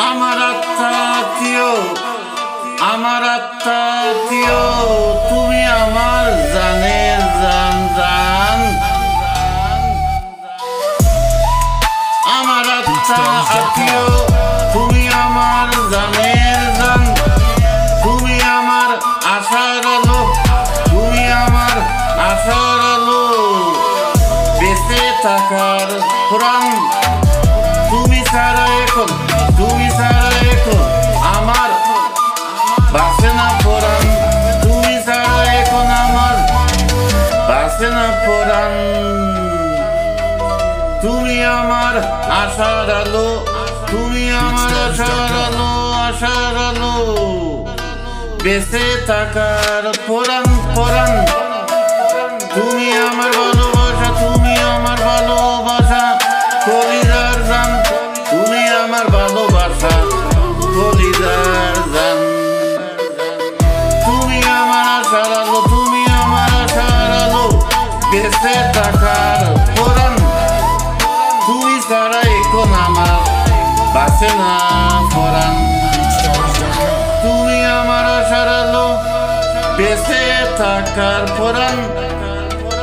আমার আত্মীয়, আমার আত্মীয়, তুমি আমার জানের জান জান। আমার আত্মীয়, তুমি আমার জানের জান। তুমি আমার আশার আলো, তুমি আমার আশার আলো। বেঁচে থাকার প্রাণ তুমি ছাড়া এখন, তুমি ছাড়া এখন আমার বাঁচে না পরাণ। তুমি ছাড়া এখন আমার বাঁচে না পরাণ। তুমি আমার আশার আলো, তুমি আমার আশার আলো, আশার আলো। বেঁচে থাকার পরাণ পরাণ তুমি আমার ভালোবাসা, তুমি আমার ভালোবাসা। কলিজার জান তুমি আমার ভালোবাসা, কলিজার জান। তুমি আমার আশার আলো, তুমি আমার আশার আলো। বেঁচে থাকার পরাণ তুমি ছাড়া এখন আমার বাঁচে না পরাণ। তুমি আমার আশার আলো, বেঁচে থাকার পরাণ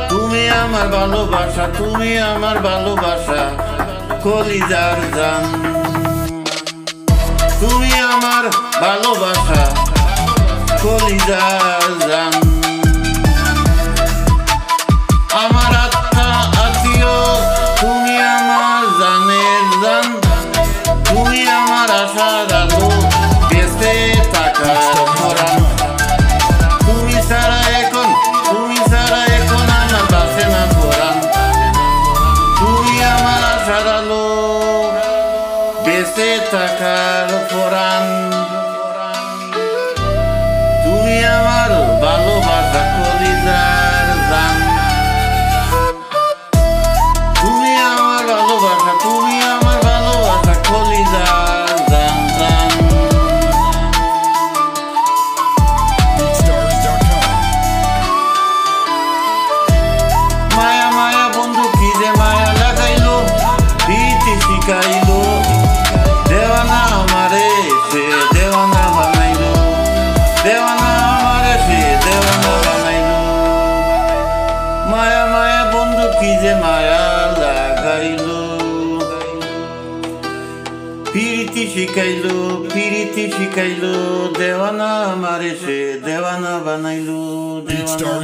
তুমি আমার ভালোবাসা, তুমি আমার ভালোবাসা। কলিজার জান তুমি আমার ভালোবাসা, কলিজার জান। আমার আত্মীয়, তুমি আমার জানের জান। তুমি আমার আশার আলো, বেঁচে থাকার পরাণ তুমি ছাড়া এখন, তুমি ছাড়া এখন আমার বাঁচে না পরাণ। তুমি আমার আশার আলো, বেঁচে থাকার পরাণ তুমি আমার ভালোবাসা, কলিজার জান। তুমি আমার ভালোবাসা, তুমি আমার ভালোবাসা, কলিজার জান জান। মায়া মায়া বন্ধু কি যে মায়া লাগাইলো, প্রীতি শিখাইলো। দেওয়ানা আমারে সে দেওয়ানা বানাইলো, দেওয়ানা আমারে সে দেওয়ানা বানাইলো। মায়া মায়া বন্ধু কি যে মায়া লাগাইলো, প্রীতি শিখাইলো, প্রীতি শিখাইলো। দেওয়ানা আমারে সে দেওয়ানা বানাইলো, দেওয়ানা।